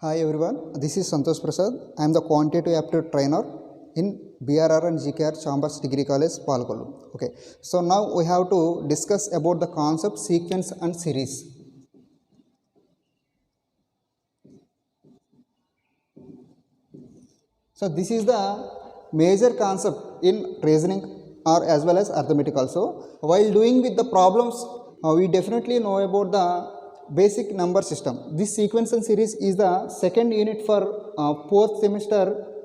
Hi everyone, this is Santosh Prasad. I am the quantitative aptitude trainer in BRR and GKR Chambers Degree College, Palkollu. Okay, so now we have to discuss about the concept sequence and series. So this is the major concept in reasoning or as well as arithmetic also. While doing with the problems, we definitely know about the basic number system. This sequence and series is the second unit for 4th semester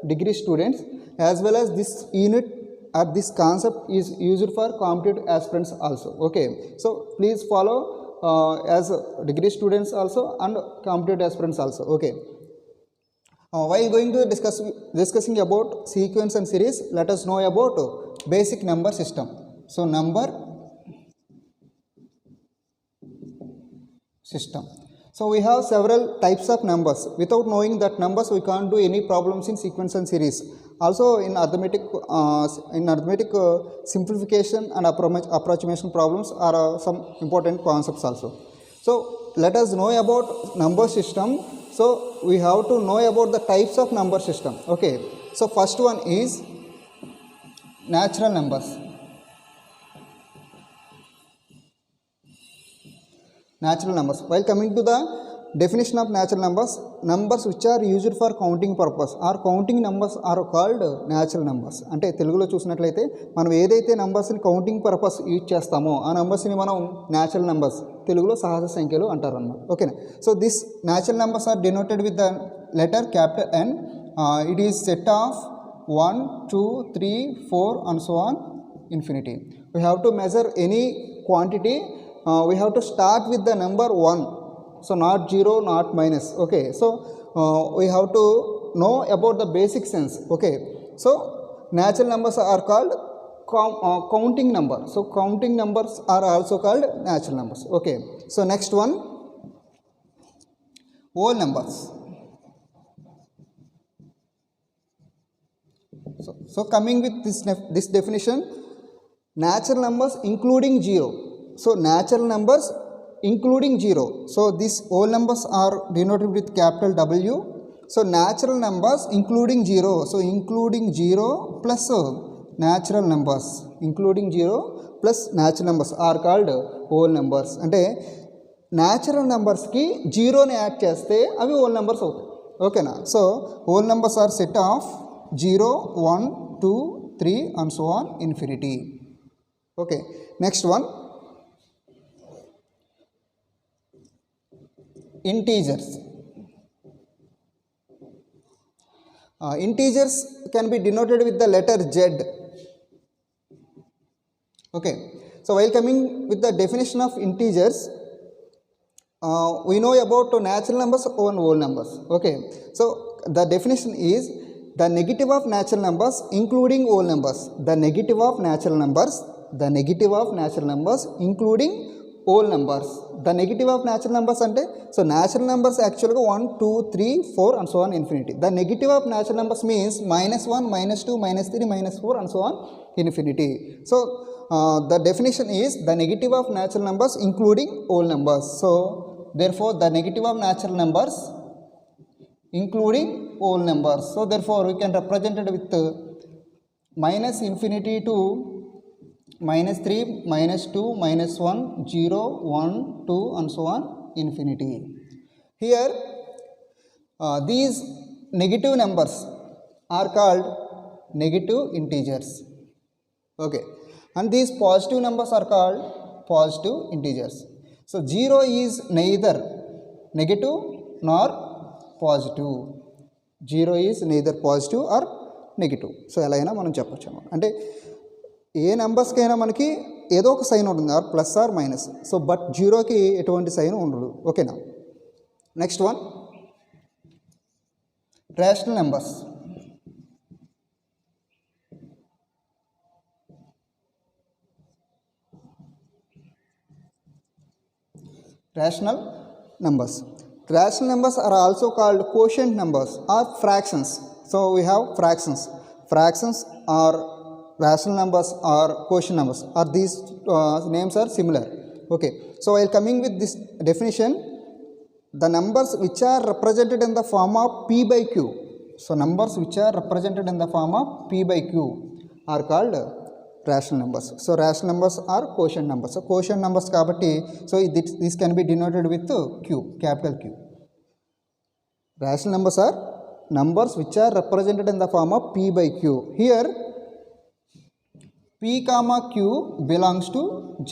degree students, as well as this unit or this concept is used for competitive aspirants also. Okay, so please follow as degree students also and competitive aspirants also. Okay. While going to discussing about sequence and series, let us know about basic number system. So number system. So we have several types of numbers. Without knowing that numbers, we can't do any problems in sequence and series. Also in arithmetic simplification and approximation problems are some important concepts also. So let us know about number system. So we have to know about the types of number system. Okay. So first one is natural numbers. Natural numbers. While coming to the definition of natural numbers, numbers which are used for counting purpose or counting numbers are called natural numbers. అంటే తెలుగులో చూసినట్లయితే మనం ఏదైతే నంబర్స్ని counting purpose use చేస్తామో ఆ నంబర్స్ని మనం natural numbers, తెలుగులో సహజ సంఖ్యలు అంటారు అన్నమాట. ఓకేనా. So this natural numbers are denoted with the letter capital N. It is set of 1, 2, 3, 4 and so on infinity. We have to measure any quantity. We have to start with the number 1, so not 0, not minus. Okay, so we have to know about the basic sense. Okay, so natural numbers are called counting number. So counting numbers are also called natural numbers. Okay, so next one, whole numbers. So coming with this definition, natural numbers including 0. So natural numbers including 0. So these whole numbers are denoted with capital W. So natural numbers including 0. So including 0 plus natural numbers. Including 0 plus natural numbers are called whole numbers. అంటే natural numbers కి 0ని add చేస్తే అవి whole numbers అవుతాయి. ఓకేనా. So whole numbers are set of 0, 1, 2, 3 and so on infinity. Okay. Next one, integers. Integers can be denoted with the letter Z. Okay, so while coming with the definition of integers, we know about natural numbers and whole numbers. Okay, so the definition is the negative of natural numbers including whole numbers. The negative of natural numbers, the negative of natural numbers including whole numbers. The negative of natural numbers ante, so natural numbers actually 1, 2, 3, 4 and so on infinity. The negative of natural numbers means -1, -2, -3, -4 and so on infinity. So the definition is the negative of natural numbers including whole numbers. So therefore the negative of natural numbers including whole numbers. So therefore we can represent it with minus infinity to -3, -2, -1, 0, 1, 2 and so on infinity. Here these negative numbers are called negative integers. Okay, and these positive numbers are called positive integers. So 0 is neither negative nor positive. 0 is neither positive or negative. So ఎలా అయినా మనం చెప్పచ్చు. అంటే ఏ నెంబర్స్కైనా మనకి ఏదో ఒక sign ఉంటుంది, or plus or minus. So but 0కి ఎటువంటి సైన్ ఉండదు. ఓకేనా. Next one, rational numbers. Rational numbers. Rational numbers are also called quotient numbers or fractions. So we have fractions. Fractions are rational numbers or quotient numbers, or these names are similar. Okay, so while coming with this definition, the numbers which are represented in the form of p by q. So numbers which are represented in the form of p by q are called rational numbers. So rational numbers are quotient numbers. So quotient numbers kabatti, so this can be denoted with q, capital Q. Rational numbers are numbers which are represented in the form of p by q. Here p comma q belongs to z.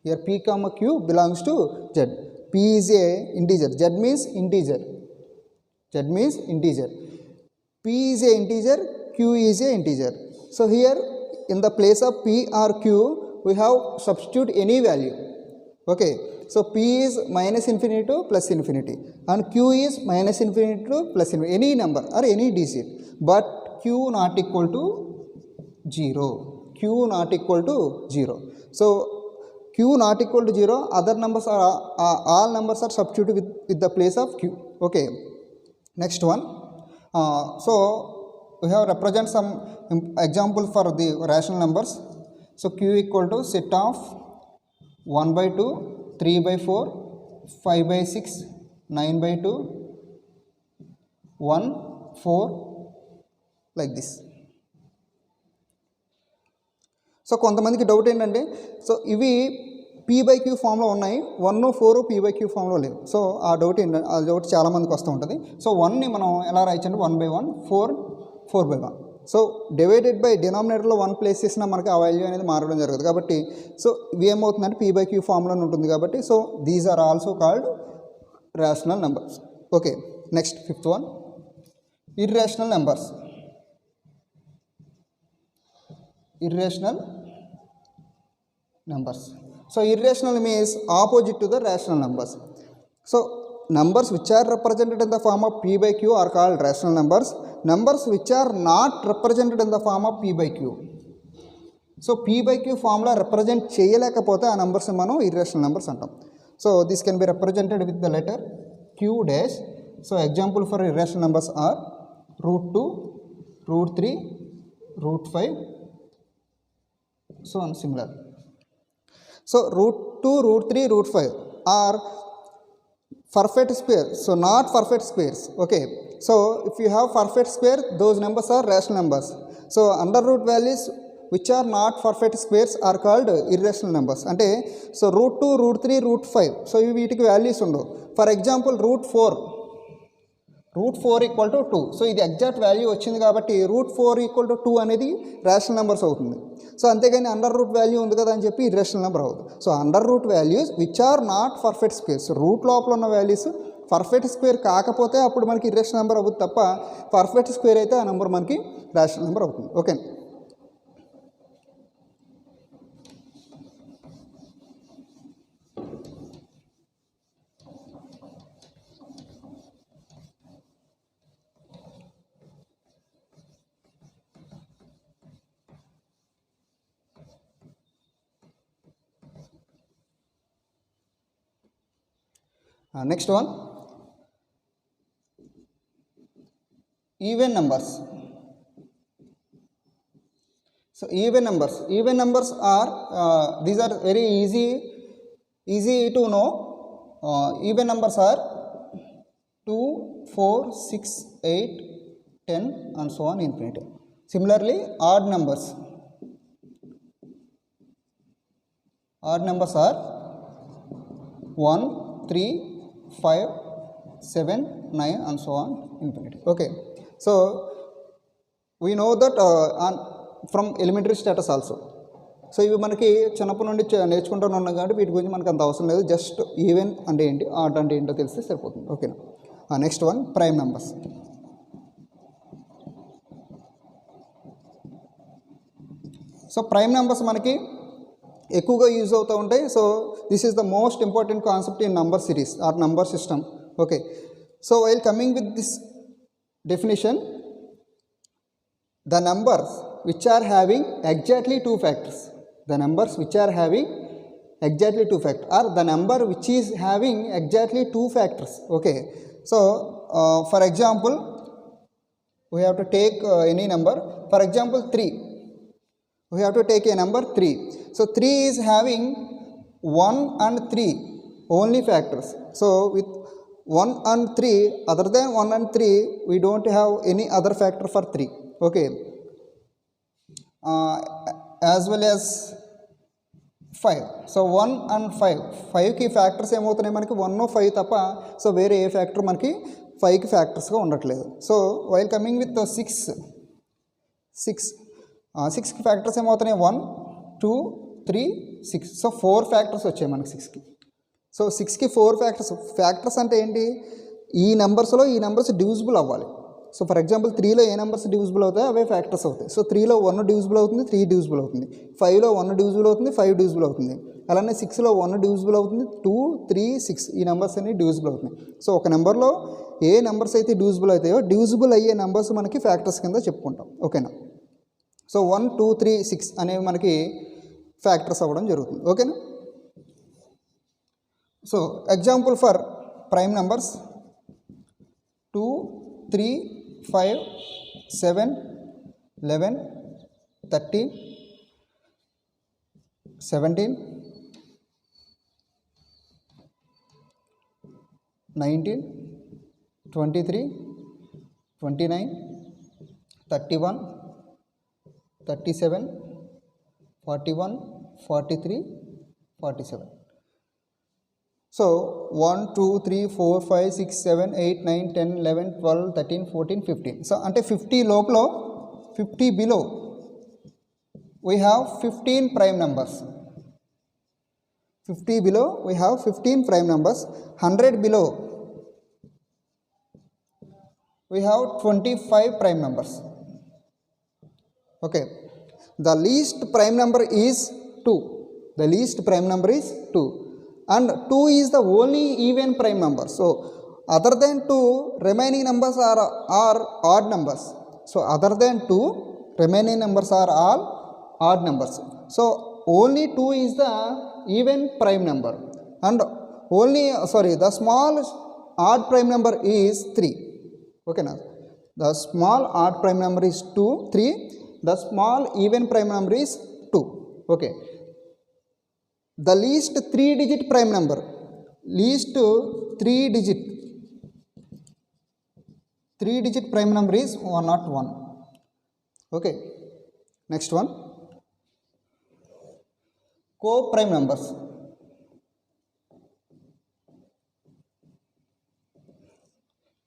Here p comma q belongs to z. P is a integer. Z means integer. Z means integer. P is a integer. Q is a integer. So here in the place of p or q, we have substitute any value. Okay. So p is minus infinity to plus infinity, and q is minus infinity to plus infinity. Any number or any digit, but q not equal to 0. Q not equal to 0. So q not equal to 0, other numbers are all numbers are substituted with the place of q. Okay. Next one. So we have represent some example for the rational numbers. So q equal to set of 1 by 2, 3 by 4, 5 by 6, 9 by 2, 1, 4, like this. So కొంతమందికి doubt ఏంటంటే, so ఇవి P by queue ఫామ్లో ఉన్నాయి, 1, 4 P by queue ఫామ్లో లేవు. So ఆ doubt ఏంటంటే, ఆ డౌట్ చాలామందికి వస్తూ ఉంటుంది. సో 1ని మనం ఎలా రాయొచ్చంటే 1 by 1, 4 by 1. So divided by డినామినేటర్లో 1 ప్లేస్ చేసినా మనకి ఆ వాల్యూ అనేది మారడం జరుగుతుంది. కాబట్టి సో ఇవి ఏమవుతుందంటే పీ బై క్యూ ఫామ్లోనే ఉంటుంది. కాబట్టి so these are also called rational numbers. Okay. Next 5th one, irrational numbers. Irrational numbers. So irrational means opposite to the rational numbers. So numbers which are represented in the form of p by q are called rational numbers. Numbers which are not represented in the form of p by q. So p by q formula represent చేయలేకపోతే ఆ numbers మనం irrational numbers అంటాం. So this can be represented with the letter q dash. So example for irrational numbers are √2, √3, √5, so on similar. So √2, √3, √5 are perfect square, so not perfect squares. Okay. So if you have perfect square, those numbers are rational numbers. So under root values which are not perfect squares are called irrational numbers. అంటే so √2, √3, √5, so వీటికి values ఉండవు. For example √4 equal to 2. So ఇది exact value వచ్చింది కాబట్టి √4 equal to 2 అనేది rational numbers అవుతుంది. So అంతేగాని under root value ఉంది కదా అని చెప్పి ఇర్రేషనల్ నెంబర్ అవుతుంది. So under root values which are not perfect squares, root లోపల ఉన్న వాల్యూస్ పర్ఫెక్ట్ స్క్వేర్ కాకపోతే అప్పుడు మనకి ఇర్రేషనల్ నెంబర్ అవుతుంది తప్ప పర్ఫెక్ట్ స్క్వేర్ అయితే ఆ నెంబర్ మనకి రేషనల్ నెంబర్ అవుతుంది. Okay. Next one, even numbers. So even numbers are these are very easy to know. Even numbers are 2, 4, 6, 8, 10 and so on infinity. Similarly odd numbers are 1, 3, 5, 7, 9 and so on infinity. Okay. So we know that from elementary status also. So ఇవి మనకి చిన్నప్పటి నుండి నేర్చుకుంటూనే ఉన్నాం కాబట్టి వీటి గురించి మనకు అంత అవసరం లేదు. జస్ట్ ఈవెన్ అంటే ఏంటి, ఆడ్ అంటే ఏంటో తెలిస్తే సరిపోతుంది. ఓకేనా. Next one, prime numbers. So prime numbers మనకి ఎక్కువగా యూజ్ అవుతూ ఉంటాయి. So this is the most important concept in number series or number system. Okay. So while coming with this definition, the numbers which are having exactly 2 factors, the numbers which are having exactly 2 factors, or the number which is having exactly 2 factors. Okay. So for example we have to take any number. For example 3, we have to take a number 3. So 3 is having 1 and 3 only factors. So with 1 and 3, other than 1 and 3 we don't have any other factor for 3. Okay, as well as 5. So 1 and 5, 5కి factors ఏమవుతున్నాయి మనకి 1 5 తప్ప. So వేరే ఏ factor మనకి 5కి ఫ్యాక్టర్స్గా ఉండట్లేదు. So while coming with 6కి factors ఏమవుతున్నాయి 1 2 3 6. So 4 factors వచ్చాయి మనకి 6కి. సో 6కి 4 ఫ్యాక్టర్స్ అంటే ఏంటి, ఈ నెంబర్స్లో ఈ నెంబర్స్ డివిజిబుల్ అవ్వాలి. సో ఫర్ ఎగ్జాంపుల్ 3లో ఏ నెంబర్స్ డివిజిబుల్ అవుతాయి అవే ఫ్యాక్టర్స్ అవుతాయి. సో 3లో 1 డివిజిబుల్ అవుతుంది, 3 డివిజిబుల్ అవుతుంది. 5లో 1 డివిజిబుల్ అవుతుంది, 5 డివిజిబుల్ అవుతుంది. అలానే 6లో 1 డివిజిబుల్ అవుతుంది, 2 3 6 ఈ నెంబర్స్ అన్ని డివిజిబుల్ అవుతున్నాయి. సో ఒక నెంబర్లో ఏ నెంబర్స్ అయితే డివిజిబుల్ అవుతాయో డివిజిబుల్ అయ్యే నెంబర్స్ మనకి ఫ్యాక్టర్స్ కింద చెప్పుకుంటాం. ఓకేనా. సో 1 2 3 6 అనేవి మనకి ఫ్యాక్టర్స్ అవ్వడం జరుగుతుంది. ఓకేనా. So example for prime numbers 2 3 5 7 11 13 17 19 23 29 31 37 41 43 47. So 1 2 3 4 5 6 7 8 9 10 11 12 13 14 15. So అంటే 50 లోపల 50 below we have 15 prime numbers. 50 below we have 15 prime numbers. 100 below we have 25 prime numbers. Okay, the least prime number is 2. The least prime number is 2 and 2 is the only even prime number. So other than 2 remaining numbers are odd numbers. So other than 2 remaining numbers are all odd numbers. So only 2 is the even prime number and only the small odd prime number is 3. Okay, now the small odd prime number is 2 3, the small even prime number is 2. Okay, the least 3 digit prime number, least 3 digit prime number is 101. Okay, next one, co-prime numbers.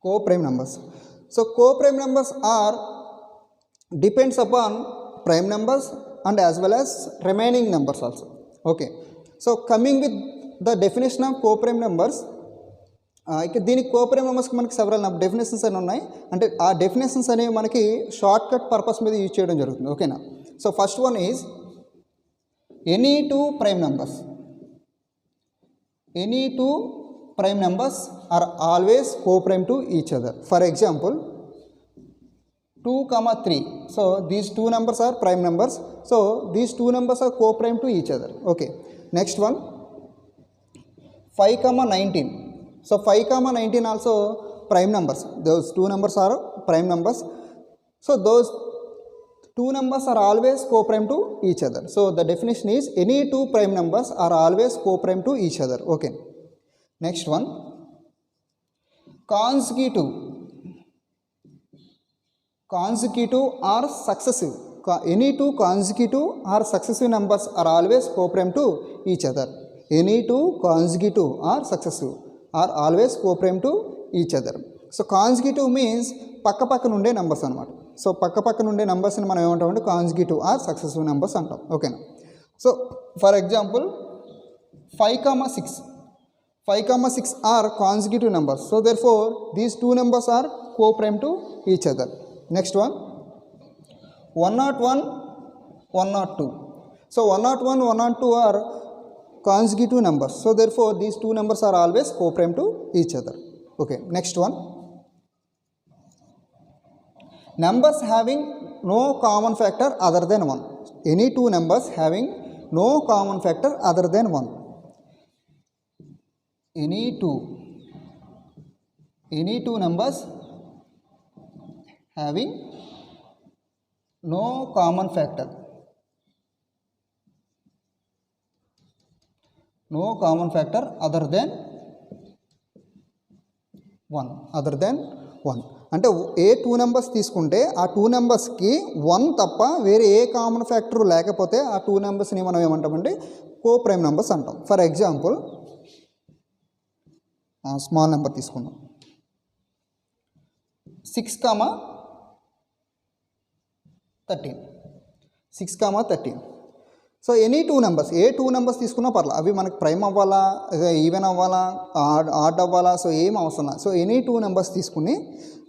Co-prime numbers. So co-prime numbers are depends upon prime numbers and as well as remaining numbers also. Okay, so coming with the definition of co-prime numbers, ఇక దీనికి coprime నెంబర్స్కి మనకి several definitions అని ఉన్నాయి. అంటే ఆ definitions అనేవి మనకి షార్ట్ కట్ పర్పస్ మీద యూజ్ చేయడం జరుగుతుంది. ఓకేనా. So first one is any two prime numbers. Any two prime numbers are always co-prime to each other. For example 2, 3. So these two numbers are prime numbers. So these two numbers are co-prime to each other. Okay, next one 5, 19. So 5, 19 also prime numbers. Those two numbers are prime numbers. So those two numbers are always co-prime to each other. So the definition is any two prime numbers are always co-prime to each other. Okay, next one consecutive. Consecutive or successive. Any two consecutive or successive numbers are always co-prime to each other. Any two consecutive or successive are always co-prime to each other. So consecutive means పక్క పక్కన ఉండే numbers అనమాట. So పక్క పక్కన ఉండే నెంబర్స్ని మనం ఏమంటామంటే consecutive are successive numbers అంటాం. ఓకేనా. So for example 5, 6. 5, 6 are consecutive numbers. So therefore these two numbers are co-prime to each other. Next one 101, 102. So 101, 102 are consecutive numbers. So therefore these two numbers are always co-prime to each other. Okay, next one numbers having no common factor other than 1. Any two numbers having no common factor other than 1. Any two numbers having no common factor other than 1 other than 1. అంటే ఏ 2 numbers తీసుకుంటే ఆ 2 నెంబర్స్కి 1 తప్ప వేరే a common factor లేకపోతే ఆ 2 నెంబర్స్ని మనం ఏమంటామంటే కో ప్రైమ్ నెంబర్స్ అంటాం. ఫర్ ఎగ్జాంపుల్ స్మాల్ నెంబర్ తీసుకుందాం, 6,13. 6,13. సో ఎనీ 2 నెంబర్స్, ఏ 2 నెంబర్స్ తీసుకున్నా పర్లేదు, అవి మనకి ప్రైమ్ అవ్వాలా, ఈవెన్ అవ్వాలా, ఆడ్ అవ్వాలా, సో ఏం అవసరం లేదు. సో ఎనీ 2 నెంబర్స్ తీసుకుని,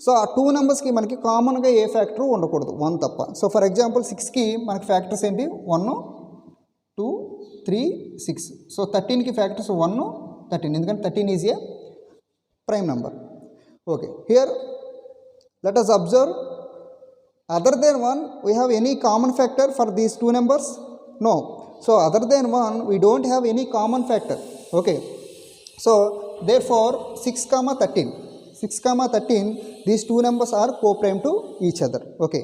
సో ఆ 2 నెంబర్స్కి మనకి కామన్గా ఏ ఫ్యాక్టర్ ఉండకూడదు, 1 తప్ప. సో ఫర్ ఎగ్జాంపుల్ 6కి మనకి ఫ్యాక్టర్స్ ఏంటి, 1, 2, 3, 6. సో 13కి ఫ్యాక్టర్స్ 1, 13, ఎందుకంటే 13 is a prime number. Okay, here let us observe, other than 1 we have any common factor for these 2 numbers? No. So other than 1 we don't have any common factor. Okay, so therefore 6,13, these 2 numbers are co-prime to each other. Okay,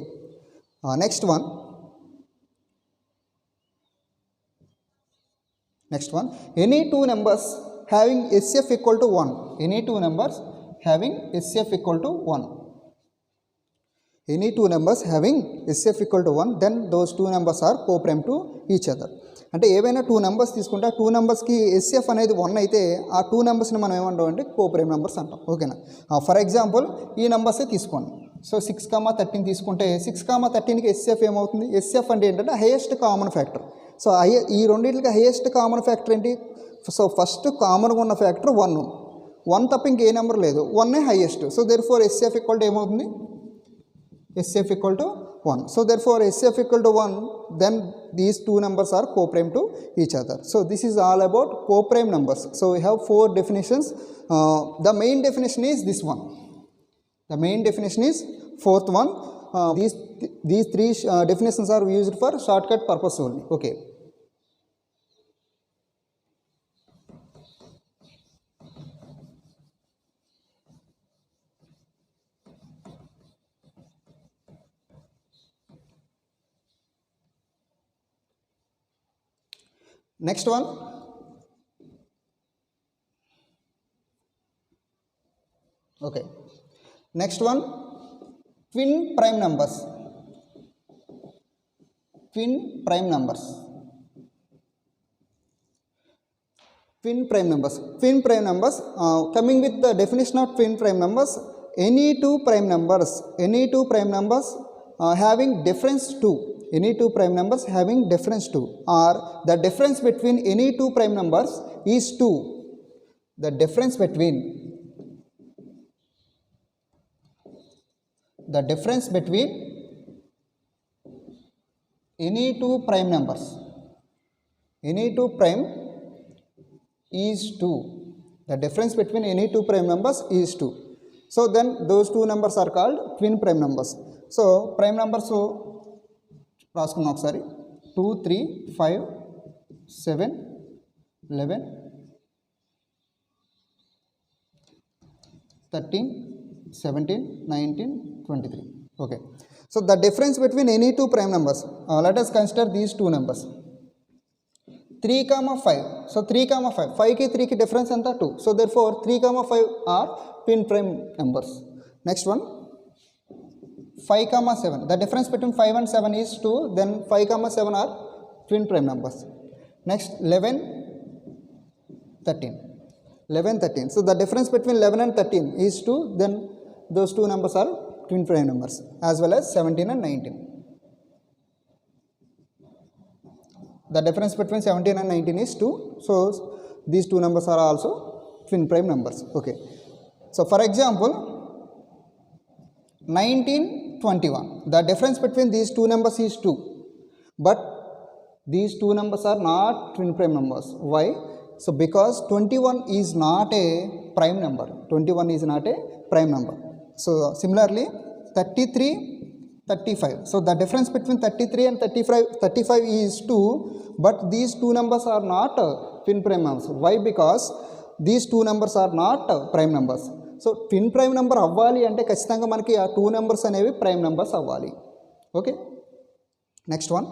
next one, any 2 numbers having SCF equal to 1, any 2 numbers having SCF equal to 1, any 2 numbers having SCF equal to 1, then those 2 numbers are co-prime to each other. అంటే ఏవైనా 2 numbers తీసుకుంటే ఆ 2 నెంబర్స్కి SCF అనేది 1 అయితే ఆ 2 నెంబర్స్ని మనం ఏమంటాం అంటే కో-ప్రైమ్ నెంబర్స్ అంటాం. ఓకేనా, ఫర్ ఎగ్జాంపుల్ ఈ నెంబర్సే తీసుకోండి. సో 6,13 తీసుకుంటే 6,13కి SCF ఏమవుతుంది, SCF అంటే ఏంటంటే హైయెస్ట్ కామన్ ఫ్యాక్టర్. సో ఈ రెండింటికి హైయెస్ట్ కామన్ ఫ్యాక్టర్ ఏంటి, సో ఫస్ట్ కామన్గా ఉన్న ఫ్యాక్టర్ 1 తప్ప ఇంకే నెంబర్ లేదు, 1 highest. So therefore SCF equal to ఏమవుతుంది, SCF equal to 1. So therefore SCF equal to 1, then these 2 numbers are co-prime to each other. So this is all about co-prime numbers. So we have 4 definitions. The main definition is this one. The main definition is fourth one. These 3 definitions are used for shortcut purpose only. Okay. Next one, okay, next one, twin prime numbers. Twin prime numbers. Twin prime numbers. Twin prime numbers. Coming with the definition of twin prime numbers, any 2 prime numbers having difference 2. Any 2 prime numbers having difference 2, or the difference between any 2 prime numbers is 2. The difference between any 2 prime numbers, any 2 prime is 2. The difference between any 2 prime numbers is 2. So then those 2 numbers are called twin prime numbers. So prime numbers రాసుకుందాం ఒకసారి, 2, 3, 5, 7, 11, 13, 17, 19, 23. Okay, so the difference between any 2 prime numbers, let us consider these 2 numbers, 3,5. So 3,5, 5కి 3కి difference ఎంత, 2. So therefore 3,5 are twin prime numbers. Next one, 5,7. The difference between 5 and 7 is 2. Then 5,7 are twin prime numbers. Next 11, 13. 11, 13. So the difference between 11 and 13 is 2. Then those 2 numbers are twin prime numbers, as well as 17 and 19. The difference between 17 and 19 is 2. So these 2 numbers are also twin prime numbers. Okay. So for example, 19, 21. The difference between these 2 numbers is 2. But these 2 numbers are not twin prime numbers. Why? So because 21 is not a prime number. 21 is not a prime number. So similarly 33, 35. So the difference between 33 and 35 is 2. But these 2 numbers are not twin prime numbers. Why? Because these 2 numbers are not prime numbers. So twin prime number అవ్వాలి అంటే ఖచ్చితంగా మనకి ఆ 2 numbers అనేవి prime numbers అవ్వాలి. Okay, next one,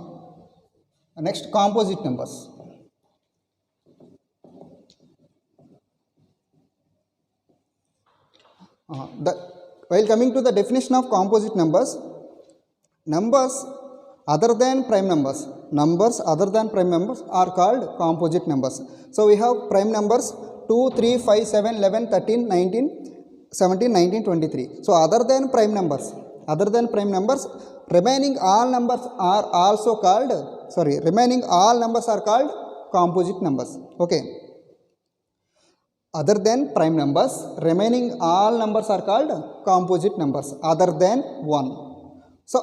next composite numbers. While coming to the definition of composite numbers, numbers other than prime numbers are called composite numbers. So we have prime numbers 2, 3, 5, 7, 11, 13, 19, 17, 19, 23. So other than prime numbers, remaining all numbers are called composite numbers. Okay. Other than prime numbers, remaining all numbers are called composite numbers other than 1. So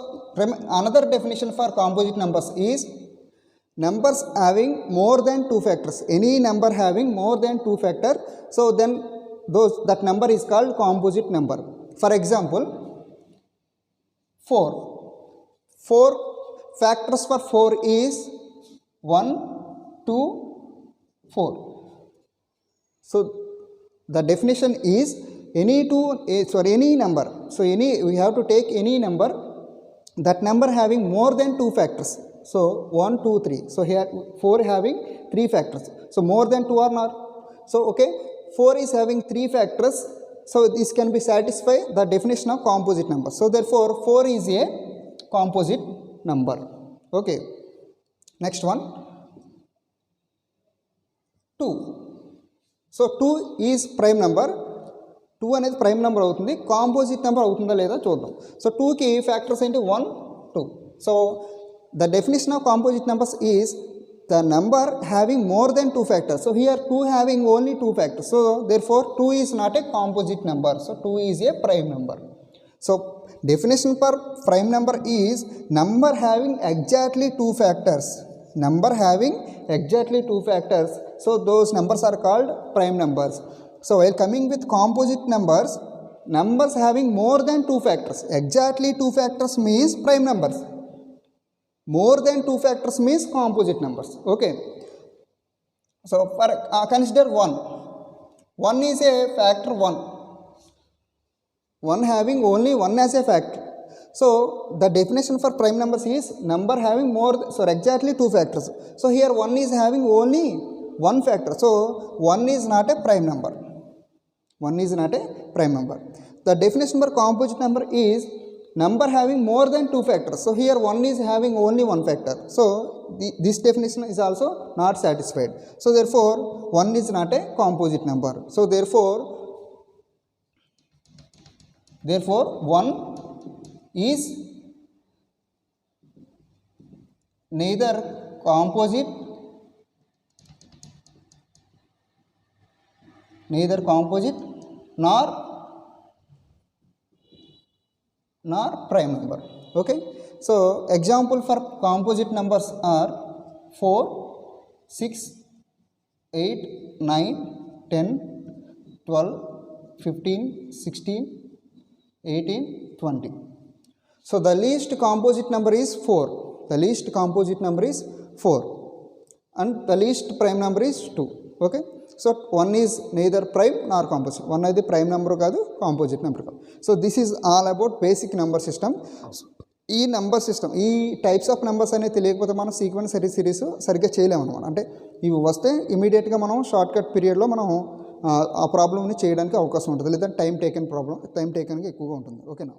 another definition for composite numbers is numbers having more than 2 factors. Any number having more than 2 factors, so then that number is called composite number. For example, 4. 4 factors for 4 is 1, 2, 4. So the definition is any number. So we have to take any number, that number having more than 2 factors. So 1, 2, 3. So here 4 having 3 factors. So more than 2 or not. So okay, 4 is having 3 factors. So this can be satisfy the definition of composite number. So therefore 4 is a composite number. Okay. Next one, 2. So 2 is prime number. 2 అనేది prime number అవుతుంది, composite number అవుతుందా లేదా చూద్దాం. So 2కి factors ఏంటి 1, 2. So the definition of composite numbers is the number having more than 2 factors. So here 2 having only 2 factors. So therefore 2 is not a composite number. So 2 is a prime number. So definition for prime number is number having exactly 2 factors. So those numbers are called prime numbers. So while coming with composite numbers, numbers having more than 2 factors. Exactly 2 factors means prime numbers. More than 2 factors means composite numbers. Okay. So for consider 1. 1 is a factor 1. 1 having only 1 as a factor. So the definition for prime numbers is number having exactly 2 factors. So here 1 is having only 1 factor. So 1 is not a prime number. The definition for composite number is number having more than 2 factors. So here 1 is having only 1 factor. So this definition is also not satisfied. So therefore 1 is not a composite number. So therefore 1 is neither composite nor prime number. Okay. So example for composite numbers are 4, 6, 8, 9, 10, 12, 15, 16, 18, 20. So the least composite number is 4. And the least prime number is 2. Okay. So 1 is neither prime nor composite. 1 is the prime number kaadu, composite number kaadu. So this is all about basic number system. ఈ number system, ఈ types of numbers అనేది తెలియకపోతే మనం sequence series సరిగ్గా చేయలేము అనమాట. అంటే ఇవి వస్తే ఇమీడియట్గా మనం షార్ట్ కట్ పీరియడ్లో మనం ఆ ప్రాబ్లమ్ని చేయడానికి అవకాశం ఉంటుంది, లేదా టైం టేకన్కి ఎక్కువగా ఉంటుంది. ఓకేనా.